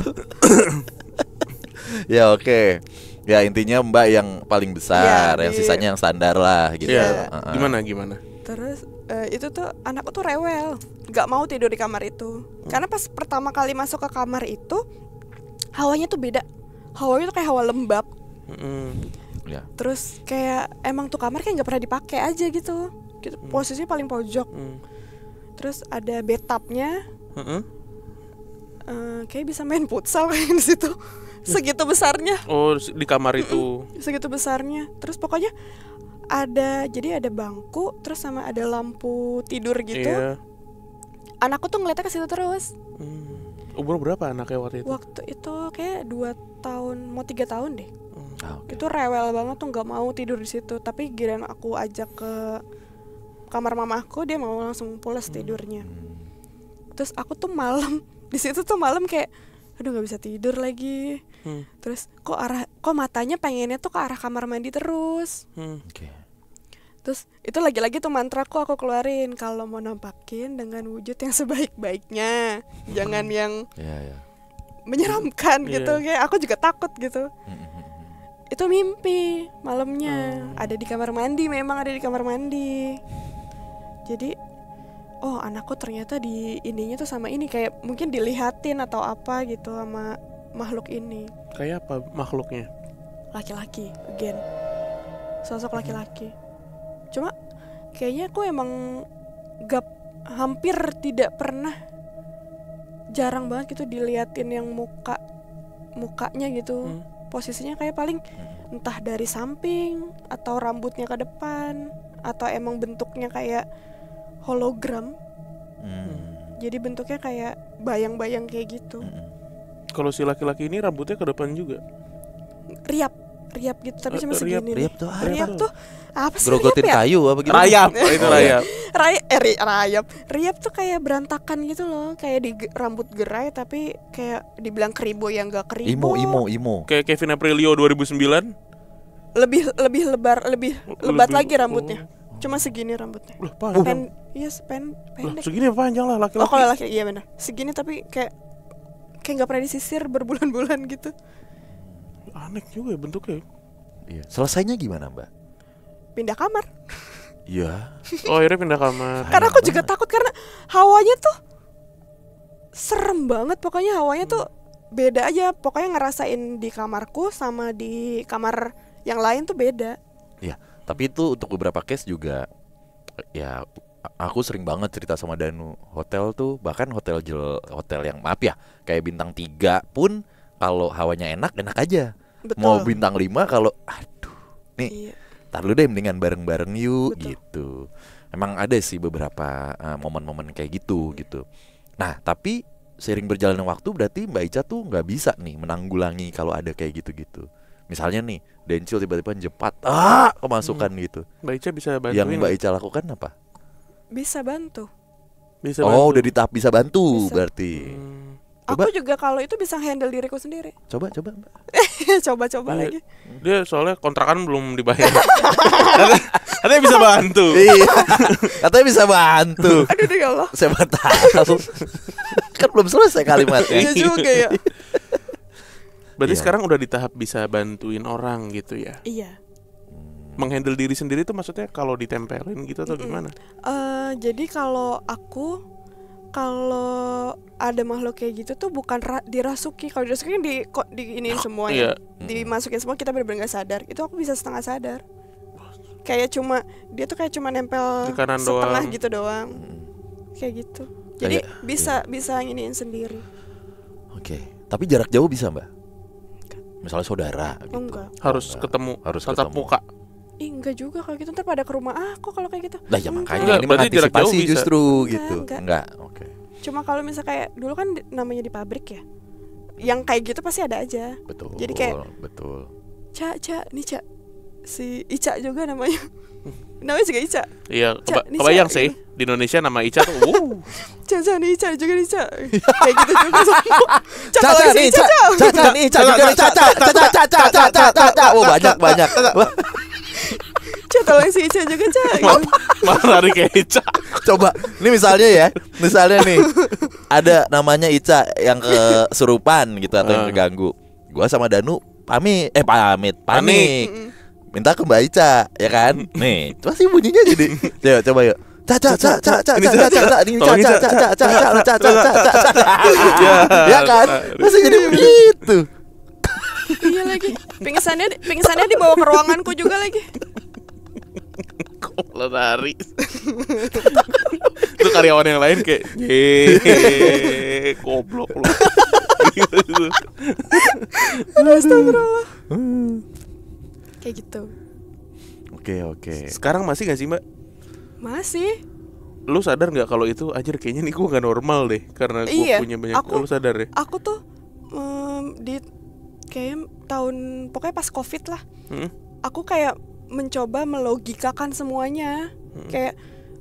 C: Ya oke. Ya intinya Mbak yang paling besar,
A: Ya,
C: yang sisanya yang standar lah gitu.
B: Iya.
C: Heeh.
B: Gimana?
A: Terus itu tuh anakku tuh rewel, nggak mau tidur di kamar itu. Karena pas pertama kali masuk ke kamar itu hawanya tuh beda. Hawanya tuh kayak hawa lembab.
C: Ya.
A: Terus kayak emang tuh kamar kayak nggak pernah dipakai aja gitu. Posisinya paling pojok. Terus ada bathtubnya. Kayak bisa main futsal kayak di situ. Segitu besarnya.
B: Oh, di kamar itu.
A: Segitu besarnya. Terus pokoknya jadi ada bangku, terus sama ada lampu tidur gitu.
B: Iya.
A: Anakku tuh ngeliatnya ke situ terus.
B: Umur berapa anaknya waktu itu?
A: Waktu itu kayak 2 tahun, mau 3 tahun deh.
C: Oke.
A: Itu rewel banget tuh, nggak mau tidur di situ. Tapi giliran aku ajak ke kamar mamaku, dia mau langsung pulas tidurnya. Terus aku tuh malam di situ tuh malam kayak aduh nggak bisa tidur lagi. Terus kok matanya pengennya tuh ke arah kamar mandi terus.
C: Oke.
A: Terus itu lagi-lagi tuh mantraku aku keluarin, kalau mau nampakin dengan wujud yang sebaik-baiknya, jangan yang
C: Ya.
A: menyeramkan gitu. Kayak aku juga takut gitu. Itu mimpi malamnya. Ada di kamar mandi, memang ada di kamar mandi. Jadi oh anakku ternyata di ininya tuh sama ini, kayak mungkin dilihatin atau apa gitu sama makhluk ini.
B: Kayak apa makhluknya?
A: Laki-laki, again. Sosok laki-laki. Cuma kayaknya aku emang hampir tidak pernah, jarang banget gitu diliatin yang mukanya gitu. Posisinya kayak paling entah dari samping atau rambutnya ke depan atau emang bentuknya kayak hologram. Jadi bentuknya kayak bayang-bayang kayak gitu.
B: Kalau si laki-laki ini rambutnya ke depan juga.
A: Riap gitu tapi cuma segini.
C: Riap
A: tuh apa sih?
C: Grogotin
A: riap ya?
C: kayu apa gitu?
B: Rayap, itu rayap.
A: Rayap. Riap tuh kayak berantakan gitu loh, kayak di rambut gerai tapi kayak dibilang keribo yang gak keribo.
C: Imo.
B: Kayak Kevin Aprilio 2009.
A: Lebih lebat lagi rambutnya. Cuma segini rambutnya.
B: Loh, panjang.
A: Pendek.
B: Segini panjang lah laki-laki.
A: Oh, kalau laki iya benar. Segini tapi kayak nggak pernah disisir berbulan-bulan gitu.
B: Aneh juga ya bentuknya.
C: Iya. Selesainya gimana, Mbak?
A: Pindah kamar.
C: Iya.
B: Oh, akhirnya pindah kamar.
A: Karena aku juga takut karena hawanya tuh serem banget. Pokoknya hawanya tuh beda aja. Pokoknya ngerasain di kamarku sama di kamar yang lain tuh beda.
C: Iya. Tapi itu untuk beberapa case juga, ya aku sering banget cerita sama Danu. Hotel tuh, bahkan hotel yang maaf ya, kayak bintang 3 pun kalau hawanya enak aja.
A: Betul.
C: Mau bintang 5 kalau aduh nih,
A: Iya.
C: tar lu deh mendingan bareng-bareng yuk.
A: Betul.
C: Gitu. Emang ada sih beberapa momen-momen kayak gitu. Nah tapi seiring berjalannya waktu berarti Mbak Ica tuh nggak bisa nih menanggulangi kalau ada kayak gitu. Misalnya nih Dencil tiba-tiba jepat kemasukan gitu.
B: Mbak Ica bisa bantuin.
C: Yang Mbak Ica lakukan apa?
A: Bisa bantu.
C: Udah di tahap bisa bantu. Bisa. Berarti
A: Coba. Aku juga kalau itu bisa handle diriku sendiri.
C: Coba Mbak.
A: Coba lagi.
B: Dia soalnya kontrakan belum dibayar. Katanya bisa bantu.
C: Iya. Katanya bisa bantu.
A: Aduh ya Allah.
C: Siapa tahu. Kan belum selesai kalimatnya.
A: Iya juga ya.
B: Berarti sekarang udah di tahap bisa bantuin orang gitu ya?
A: Iya.
B: Menghandle diri sendiri tuh maksudnya kalau ditempelin gitu atau gimana?
A: Jadi kalau ada makhluk kayak gitu tuh bukan dirasuki. Kalau dirasuki kan diiniin semua ya. Dimasukin semua, kita benar-benar gak sadar. Itu aku bisa setengah sadar. Kayak dia tuh kayak cuma nempel setengah doang. Gitu doang. Kayak gitu. Jadi bisa nginiin sendiri.
C: Oke. Tapi jarak jauh bisa, Mbak? Misalnya saudara gitu.
A: Enggak.
B: Harus ketemu tatap muka.
A: Enggak juga kalau gitu, ntar pada ke rumah aku kalau kayak gitu.
C: Lah ya makanya ini mengantisipasi justru gitu. Enggak. Oke.
A: Cuma kalau misalnya kayak dulu kan namanya di pabrik ya, yang kayak gitu pasti ada aja.
C: Betul.
A: Jadi kayak Ca, nih Ca, si Ica juga namanya. Namanya juga Ica.
B: Iya, kebayang sih di Indonesia nama Ica tuh.
A: Ca nih Ica juga nih Ca. Kayak gitu juga semua.
C: Ca nih Ica juga nih Ca. Oh banyak.
A: Ca tolong si Ica juga Ca.
B: Malah lari kayak Ica.
C: Coba, ini misalnya nih ada namanya Ica yang kesurupan gitu atau yang terganggu. Gua sama Danu panik. Minta ke Mbak Ica, ya kan? Nih, pasti bunyinya jadi. Coba yuk. Ca. Ya kan? Pasti jadi begitu.
A: Iya lagi. Pingsannya dibawa ke ruanganku juga lagi.
B: Kok lari. Itu karyawan yang lain kayak goblok lu.
A: Astagfirullah. Kayak gitu.
C: Oke.
B: Sekarang masih gak sih, Mbak?
A: Masih.
B: Lu sadar gak kalau itu anjir kayaknya nih gue gak normal deh karena gue punya banyak. Lu sadar ya?
A: Aku tuh di kayak pokoknya pas COVID lah. Aku kayak mencoba melogikakan semuanya. Kayak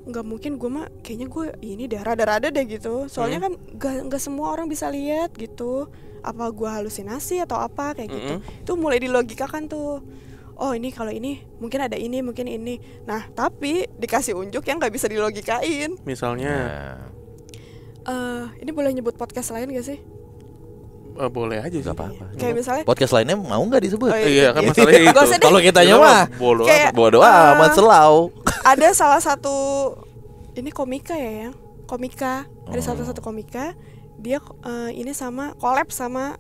A: nggak mungkin gue mah kayaknya gue ini deh rada-rada deh gitu. Soalnya kan nggak semua orang bisa lihat gitu. Apa gue halusinasi atau apa kayak gitu. Itu mulai dilogikakan tuh. Oh ini kalau ini mungkin ada ini, mungkin ini. Nah tapi dikasih unjuk yang nggak bisa dilogikain.
B: Misalnya
A: ini boleh nyebut podcast lain gak sih?
B: boleh aja sih.
C: Gak apa-apa.
A: Kayak misalnya
C: Podcast lainnya mau nggak disebut?
A: Oh,
B: Iya kan masalahnya itu.
A: Gak usah deh.
C: Kalau kitanya mah
A: Kayak,
C: bodo amat selau.
A: ada salah satu ini komika ya, yang komika, ada satu komika, dia ini sama collab sama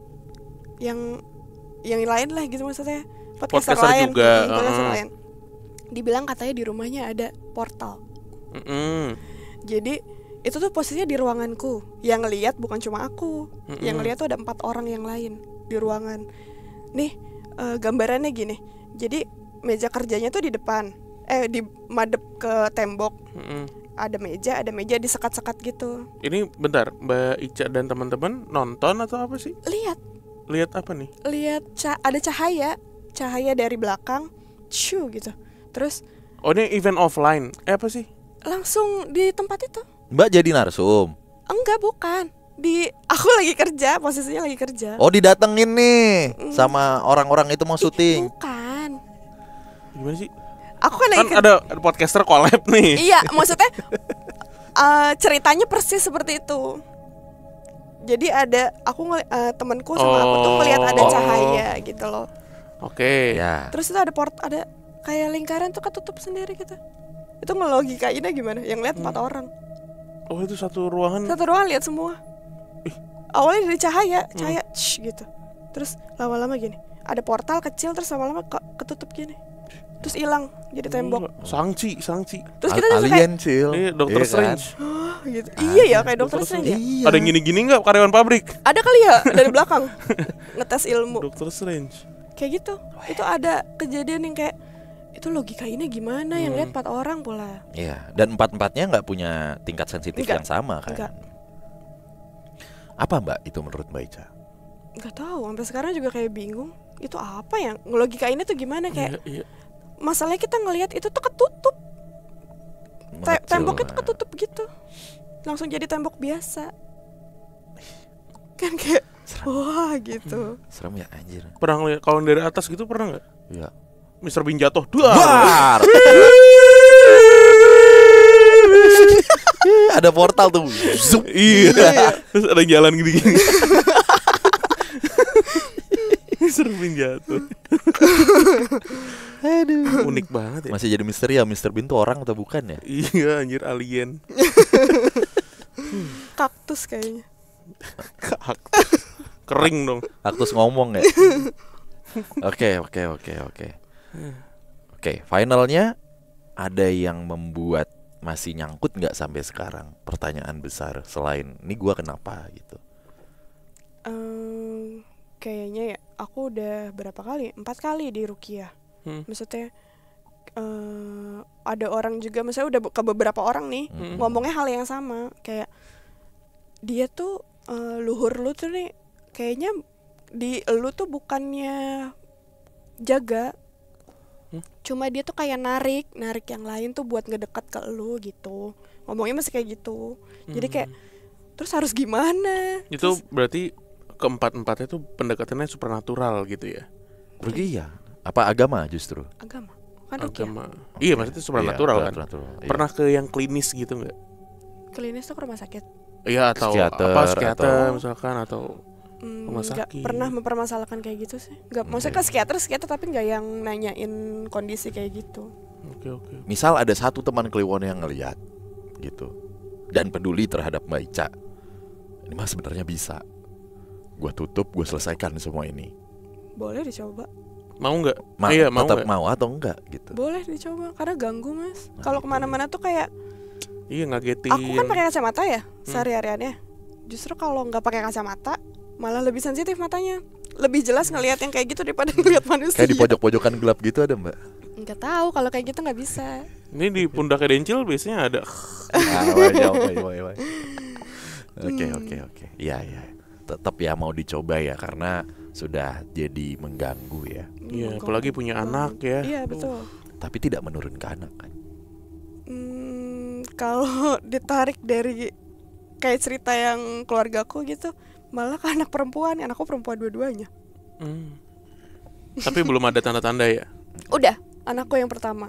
A: yang lain lah gitu maksudnya, podcaster lain,
B: juga.
A: podcaster lain. Dibilang katanya di rumahnya ada portal. Jadi itu tuh posisinya di ruanganku, yang ngelihat bukan cuma aku, yang ngelihat tuh ada 4 orang yang lain di ruangan. Nih gambarannya gini, jadi meja kerjanya tuh di depan, di madep ke tembok. Ada meja disekat-sekat gitu.
B: Ini bentar, Mbak Ica dan teman-teman nonton atau apa sih? Lihat apa nih?
A: Lihat ada cahaya dari belakang, gitu. Terus
B: ini event offline. Apa sih?
A: langsung di tempat itu.
C: Mbak jadi narsum?
A: Enggak, bukan. Aku lagi kerja, posisinya lagi kerja.
C: Oh, didatengin nih sama orang-orang itu mau syuting.
A: Bukan.
B: Gimana sih?
A: Aku kan lagi
B: ada podcaster collab nih.
A: Iya, maksudnya ceritanya persis seperti itu. Jadi ada temanku sama aku tuh melihat ada cahaya gitu loh.
B: Oke.
C: Ya.
A: Terus itu ada kayak lingkaran tuh ketutup sendiri gitu. Itu ngelogikainnya gimana? Yang lihat 4 orang.
B: Oh, itu satu ruangan.
A: Satu ruangan lihat semua. Awalnya dari cahaya gitu. Terus lama-lama gini, ada portal kecil terus lama-lama ketutup gini. Terus hilang jadi tembok.
B: Sangci.
A: Terus kita juga
C: Alien
A: kayak
C: Cil.
B: Dokter Strange.
A: gitu. Iya ya, kayak Dokter Strange.
C: Iya.
B: Ada yang gini-gini enggak karyawan pabrik?
A: Ada kali ya dari belakang ngetes ilmu.
B: Dokter Strange.
A: Kayak gitu. Itu ada kejadian yang kayak itu logikainnya gimana, yang lihat 4 orang pula.
C: Iya, dan 4-4-nya nggak punya tingkat sensitif yang sama kan?
A: Enggak.
C: Apa Mbak itu menurut Mbak Ica?
A: Nggak tahu, sampai sekarang juga kayak bingung. Itu apa ya? Ngelogikainnya tuh gimana kayak
B: Iya.
A: masalahnya kita ngelihat itu tuh ketutup. Temboknya tuh ketutup gitu. Langsung jadi tembok biasa. Kan kayak wah gitu.
C: Serem ya anjir.
B: Pernah ngeliat kalau dari atas gitu pernah nggak?
C: Iya.
B: Mr. Bean jatuh. Duar.
C: Ada portal tuh. Zup.
B: Iya. Terus ada jalan gini-gini. Mr. Bean jatuh.
C: Aduh.
B: Unik banget ya.
C: Masih jadi misteri ya, Mr. Bean tuh orang atau bukan ya?
B: Iya, anjir alien.
A: Kaktus kayaknya.
B: Kering dong.
C: Kaktus ngomong ya. Oke, finalnya ada yang membuat masih nyangkut nggak sampai sekarang? Pertanyaan besar selain ini gua kenapa gitu.
A: Kayaknya ya aku udah berapa kali? 4 kali di Rukiah. Maksudnya ada orang juga, misalnya udah ke beberapa orang nih ngomongnya hal yang sama, kayak dia tuh luhur lu tuh nih kayaknya di lu tuh bukannya jaga, cuma dia tuh kayak narik yang lain tuh buat ngedekat ke lu gitu. Ngomongnya masih kayak gitu. Jadi kayak terus harus gimana?
B: Itu
A: terus,
B: berarti keempat-empatnya tuh pendekatannya supernatural gitu ya.
C: Iya. Apa agama justru?
A: agama. Kan Rukiah.
B: Agama. Iya, maksudnya supernatural kan.
C: Iya.
B: Pernah ke yang klinis gitu nggak?
A: Klinis tuh ke rumah sakit.
B: Iya, atau
C: Psikiater,
B: psikiater
C: atau-
B: misalkan atau rumah
A: Nggak
B: sakit.
A: pernah mempermasalahkan kayak gitu sih. Nggak, maksudnya ke psikiater tapi nggak yang nanyain kondisi kayak gitu.
B: Oke.
C: Misal ada satu teman Kliwon yang ngelihat gitu dan peduli terhadap Mbak Ica. Ini mah sebenarnya bisa. Gua tutup, gua selesaikan semua ini.
A: Boleh dicoba.
B: Mau nggak?
C: Iya,
B: mau
C: tetap
B: nggak?
C: mau atau enggak gitu.
A: Boleh dicoba karena ganggu mas. Kalau kemana-mana tuh kayak
B: Iya, ngagetin.
A: aku kan pakai kacamata ya sehari-hariannya. Justru kalau nggak pakai kacamata malah lebih sensitif matanya. Lebih jelas ngelihat yang kayak gitu daripada ngelihat manusia.
C: Kayak di pojok-pojokan gelap gitu ada Mbak.
A: Nggak tahu kalau kayak gitu nggak bisa.
B: Ini di pundaknya Dencil biasanya ada.
C: Oke. Iya. Tetap ya mau dicoba ya karena sudah jadi mengganggu ya.
B: Iya, apalagi punya anak ya.
A: Iya betul.
C: Tapi tidak menurun ke anak kan.
A: Kalau ditarik dari kayak cerita yang keluargaku gitu, malah ke anak perempuan, anakku perempuan dua-duanya.
B: Tapi belum ada tanda-tanda ya.
A: Udah, anakku yang pertama.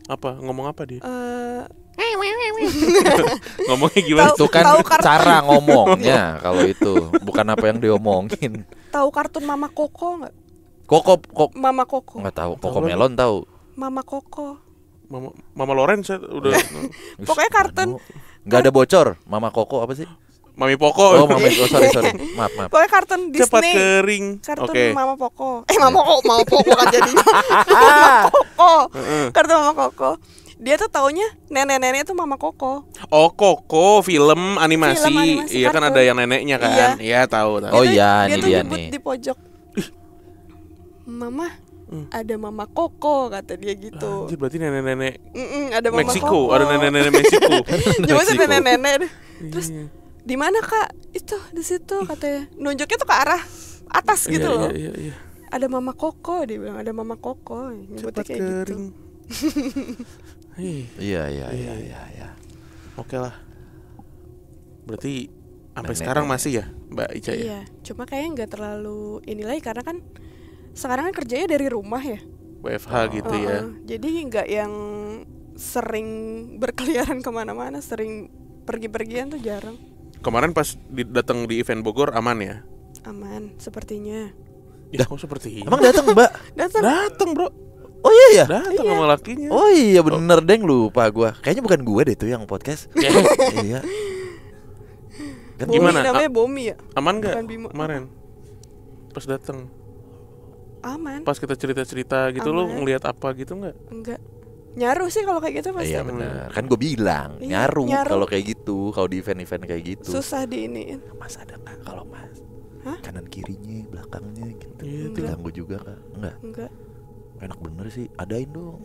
B: Apa? Ngomong apa dia? Ngomongnya gimana?
C: Itu kan
A: Tahu kartu.
C: cara ngomongnya kalau itu, bukan apa yang diomongin.
A: Tahu kartun Mama Koko nggak?
C: Kok
A: Mama Koko.
C: nggak tahu. Koko Melon tahu.
A: Mama Koko.
B: Mama Loren saya udah.
A: Pokoknya kartun.
C: Nggak ada bocor. Mama Koko apa sih?
B: Mami Poko.
C: Oh, sorry. Maaf.
A: Pokoknya kartun Disney.
B: Cepat kering.
A: Kartun
B: Oke.
A: Mama Poko. Mama Poko kan jadinya. Mama Koko. Kartun Mama Koko. Dia tuh taunya nenek-nenek itu Mama Koko.
B: Oh, Koko film animasi.
A: Film animasi
B: Iya kan
A: kartun.
B: ada yang neneknya kan? Iya, tahu.
C: Oh
A: Dia tuh-
C: iya,
A: dia
C: ini
A: tuh
C: dia
A: nyebut
C: nih.
A: di pojok. Mama, ada Mama Koko kata dia gitu.
B: Anjir, berarti nenek-nenek
A: Ada Mama
B: Meksiko,
A: Koko.
B: ada nenek-nenek Meksiko.
A: Nyebutnya
C: Meksiko.
A: nenek-nenek deh. Terus
B: Iya.
A: di mana Kak? Itu di situ katanya. Nunjuknya tuh ke arah atas gitu
B: Iya,
A: loh.
B: Iya.
A: Ada Mama Koko, dia bilang ada Mama Koko. Nyebutnya
B: Cepat
A: kayak gitu.
B: kering.
C: Iya.
B: Oke lah. Berarti sampai
C: Nenek,
B: sekarang
C: nenek.
B: masih ya, Mbak Ica ya?
A: Iya, cuma kayaknya nggak terlalu ini lagi karena kan sekarang kan kerjanya dari rumah ya.
B: WFH gitu ya.
A: Jadi nggak yang sering berkeliaran kemana-mana, sering pergi-pergian tuh jarang.
B: Kemarin pas datang di event Bogor aman ya?
A: Aman, sepertinya.
B: Ya, kok seperti ini?
C: Emang datang, Mbak?
A: Datang.
B: Datang, Bro.
C: Oh iya ya.
B: Datang sama lakinya.
C: Oh iya bener deng, lupa gua. Kayaknya bukan gua deh tuh yang podcast. Iya. Kan
A: Bomi,
B: gimana?
A: namanya Bomi ya?
B: Aman nggak
A: Bukan Bimo.
B: kemarin? Pas datang,
A: Aman.
B: pas kita cerita-cerita gitu, lo
A: Aman.
B: ngelihat apa gitu nggak?
A: Enggak. Nyaru sih kalau kayak gitu pasti.
C: Iya benar. Kan gue bilang
A: Iya,
C: nyaru
A: nyaru.
C: kalau kayak gitu, kalau di event-event kayak gitu.
A: Susah diiniin.
C: Mas ada nggak kalau Mas?
A: Hah?
C: Kanan kirinya, belakangnya gitu.
B: Iya,
C: Itu ganggu juga Kak? Enggak.
A: Enggak.
C: Enak bener sih, adain dong.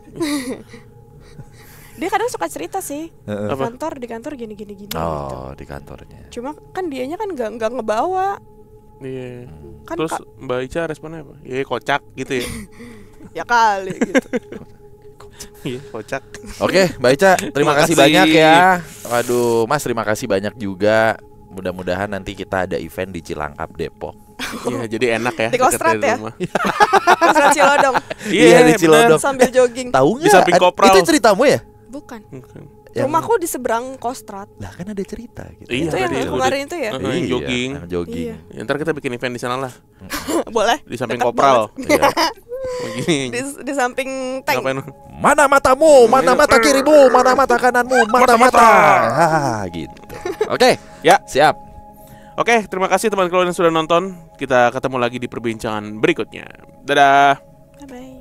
A: Dia kadang suka cerita sih.
B: Apa?
A: Di kantor gini gitu.
C: Oh, di kantornya.
A: Cuma kan dianya kan nggak ngebawa.
B: Iya.
A: Kan
B: Terus Mbak Ica responnya apa? Ya kocak gitu ya.
A: ya kali gitu.
B: Iya, kocak.
C: Oke, Mbak Ica, terima
B: Terima
C: kasih
B: kasih.
C: banyak ya. Waduh, Mas terima kasih banyak juga. Mudah-mudahan nanti kita ada event di Cilangkap, Depok.
B: Iya, jadi enak ya.
A: Di
B: deket
A: Kostrad
B: dari
A: ya?
B: rumah.
A: Kosan Cilodong
C: Iya, di Cilodong.
A: sambil jogging.
C: Tahu
B: Di
C: nggak?
B: samping Kopral.
C: Itu ceritamu ya?
A: Bukan.
B: Bukan.
C: Yang-
A: Rumahku di seberang Kostrad.
C: Lah kan ada cerita gitu.
B: Iya,
A: Itu yang
B: tadi
A: kemarin itu ya?
B: Yang jogging.
C: yang jogging.
A: Iya.
B: Ya, ntar kita bikin event di sana lah,
A: Boleh.
B: di samping
A: Dekat
B: Kopral.
C: Iya.
B: Begini.
A: Di samping tank.
B: Ngapain?
C: Mana matamu? Mana mata kirimu? Mana mata kananmu? Mata-mata. Ah, gitu. Oke,
B: Ya.
C: siap.
B: Oke, terima kasih teman-teman yang sudah nonton. Kita ketemu lagi di perbincangan berikutnya. Dadah.
A: Bye bye.